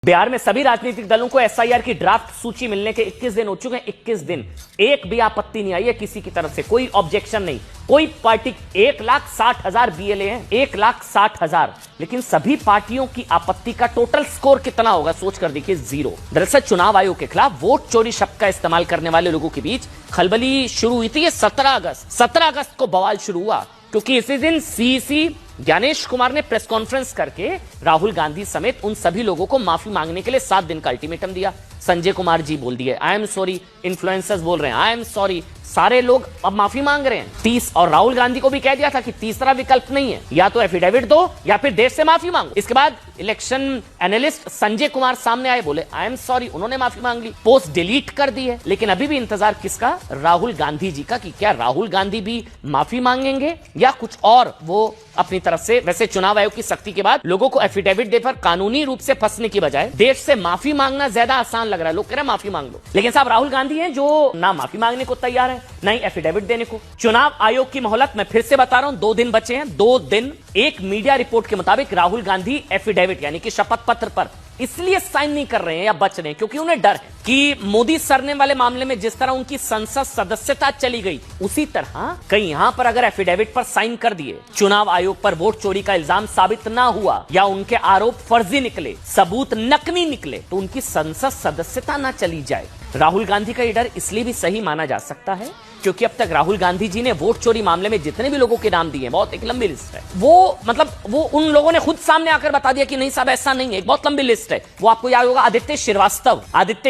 बिहार में सभी राजनीतिक दलों को एसआईआर की ड्राफ्ट सूची मिलने के 21 दिन हो चुके हैं। 21 दिन, एक भी आपत्ति नहीं आई है किसी की तरफ से, कोई ऑब्जेक्शन नहीं, कोई पार्टी। 1,60,000 बीएलए हैं, 1,60,000, लेकिन सभी पार्टियों की आपत्ति का टोटल स्कोर कितना होगा सोच कर देखिए, 0। दरअसल चुनाव आयोग के खिलाफ वोट चोरी शब्द का इस्तेमाल करने वाले लोगों के बीच खलबली शुरू हुई थी। 17 अगस्त को बवाल शुरू हुआ, क्योंकि इसी दिन सीईसी ज्ञानेश कुमार ने प्रेस कॉन्फ्रेंस करके राहुल गांधी समेत उन सभी लोगों को माफी मांगने के लिए 7 दिन का अल्टीमेटम दिया। संजय कुमार जी बोल दिए आई एम सॉरी, इन्फ्लुएंसर्स बोल रहे हैं आई एम सॉरी, सारे लोग अब माफी मांग रहे हैं। 30 और राहुल गांधी को भी कह दिया था कि तीसरा विकल्प नहीं है, या तो एफिडेविट दो या फिर देश से माफी मांगो। इसके बाद इलेक्शन एनालिस्ट संजय कुमार सामने आए, बोले आई एम सॉरी, उन्होंने माफी मांग ली, पोस्ट डिलीट कर दी है। लेकिन अभी भी इंतजार किसका? राहुल गांधी जी का, कि क्या राहुल गांधी भी माफी मांगेंगे या कुछ और वो अपनी तरफ से। वैसे चुनाव आयोग की सख्ती के बाद लोगों को एफिडेविट देकर कानूनी रूप से फंसने की बजाय देश से माफी मांगना ज्यादा आसान लग रहा है। लोग कह रहे हैं माफी मांग लो, लेकिन साहब राहुल गांधी हैं जो ना माफी मांगने को तैयार है, ना ही एफिडेविट देने को। चुनाव आयोग की मोहलत, मैं फिर से बता रहा हूं, 2 दिन बचे हैं, 2 दिन। एक मीडिया रिपोर्ट के मुताबिक राहुल गांधी एफिडेविट यानी कि शपथ पत्र पर इसलिए साइन नहीं कर रहे हैं या बच रहे हैं क्योंकि उन्हें डर है कि मोदी सरने वाले मामले में जिस तरह उनकी संसद सदस्यता चली गई, उसी तरह कहीं यहां पर अगर एफिडेविट पर साइन कर दिए, चुनाव आयोग पर वोट चोरी का इल्जाम साबित ना हुआ या उनके आरोप फर्जी निकले, सबूत नकली निकले, तो उनकी संसद सदस्यता ना चली जाए। राहुल गांधी का ये डर इसलिए भी सही माना जा सकता है क्योंकि अब तक राहुल गांधी जी ने वोट चोरी मामले में जितने भी लोगों के नाम दिए, बहुत एक लंबी लिस्ट है, वो उन लोगों ने खुद सामने आकर बता दिया कि नहीं साहब ऐसा नहीं है, एक बहुत लंबी लिस्ट है। वो आपको याद होगा, आदित्य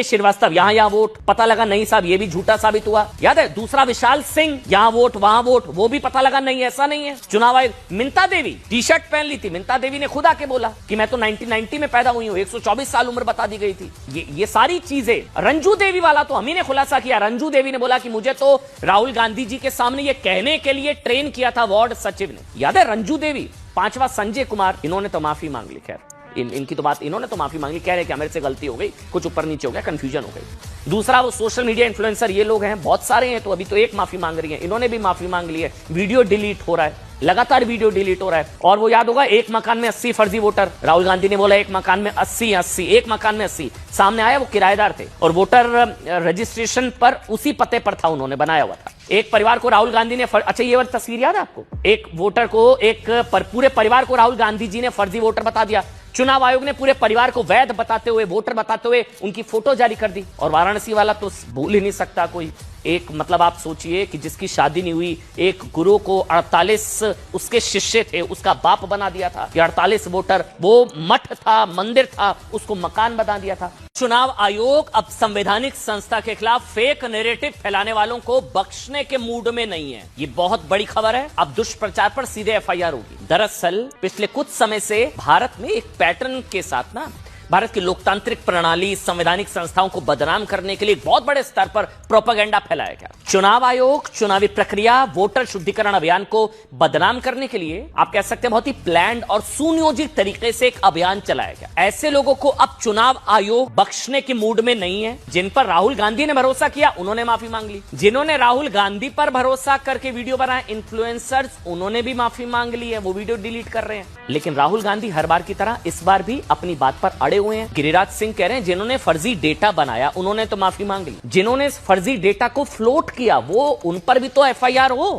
श्रीवास्तव यहां वोट, पता लगा नहीं साहब ये भी झूठा साबित हुआ, याद है। दूसरा विशाल सिंह, यहां वोट वहां वोट, वो भी पता लगा नहीं ऐसा नहीं है। चुनाव आयोग, मिंता देवी टी शर्ट पहन ली थी, मिंता देवी ने खुद आके बोला कि मैं तो 1990 में पैदा हुई हूं, 124 साल उम्र बता दी गई थी। ये सारी चीजें, रंजू देवी वाला तो हम ही ने खुलासा किया, रंजू देवी ने बोला कि मुझे तो राहुल गांधी जी के सामने ये कहने के लिए ट्रेन किया था वार्ड सचिव ने, याद है रंजू देवी। 5वां संजय कुमार, इन्होंने तो माफी मांग ली, खैर इनकी तो बात, इन्होंने तो माफी मांग ली, कह रहे कि मेरे से गलती हो गई, कुछ ऊपर नीचे हो गया, कंफ्यूजन हो गई। दूसरा वो सोशल मीडिया इन्फ्लुएंसर, ये लोग हैं बहुत सारे हैं, तो अभी तो एक माफी मांग रही है, इन्होंने भी माफी मांग ली है। वीडियो डिलीट हो रहा है, लगातार वीडियो डिलीट हो रहा है। और वो याद होगा, एक मकान में 80 फर्जी वोटर, राहुल गांधी ने बोला एक मकान में 80, एक मकान में 80, सामने आया वो किराएदार थे और वोटर रजिस्ट्रेशन पर उसी पते पर था, उन्होंने बनाया हुआ था। एक परिवार को राहुल गांधी ने अच्छा ये वाली तस्वीर याद है आपको, एक वोटर को, पूरे परिवार को राहुल गांधी जी ने फर्जी वोटर बता दिया। चुनाव आयोग ने पूरे परिवार को वैध बताते हुए, वोटर बताते हुए उनकी फोटो जारी कर दी। और वाराणसी वाला तो भूल ही नहीं सकता कोई, एक मतलब आप सोचिए कि जिसकी शादी नहीं हुई, एक गुरु को 48 उसके शिष्य थे, उसका बाप बना दिया था। ये 48 वोटर, वो मठ था, मंदिर था, उसको मकान बना दिया था। चुनाव आयोग अब संवैधानिक संस्था के खिलाफ फेक नैरेटिव फैलाने वालों को बख्शने के मूड में नहीं है। ये बहुत बड़ी खबर है, अब दुष्प्रचार पर सीधे एफआईआर होगी। दरअसल पिछले कुछ समय से भारत में एक पैटर्न के साथ ना, भारत की लोकतांत्रिक प्रणाली, संवैधानिक संस्थाओं को बदनाम करने के लिए बहुत बड़े स्तर पर प्रोपेगेंडा फैलाया गया। चुनाव आयोग चुनावी प्रक्रिया, वोटर शुद्धिकरण अभियान को बदनाम करने के लिए आप कह सकते हैं बहुत ही प्लान्ड और सुनियोजित तरीके से एक अभियान चलाया गया। ऐसे लोगों को अब चुनाव आयोग बख्शने के मूड में नहीं है। जिन पर राहुल गांधी ने भरोसा किया, उन्होंने माफी मांग ली। जिन्होंने राहुल गांधी पर भरोसा करके वीडियो बनाए, इन्फ्लुएंसर्स, उन्होंने भी माफी मांग ली है, वो वीडियो डिलीट कर रहे हैं। लेकिन राहुल गांधी हर बार की तरह इस बार भी अपनी बात पर अड़े हुए हैं। गिरिराज सिंह कह रहे हैं जिन्होंने फर्जी डेटा बनाया, उन्होंने तो माफी मांग ली, जिन्होंने फर्जी डेटा को फ्लोट किया, वो उन पर भी तो एफआईआर हो।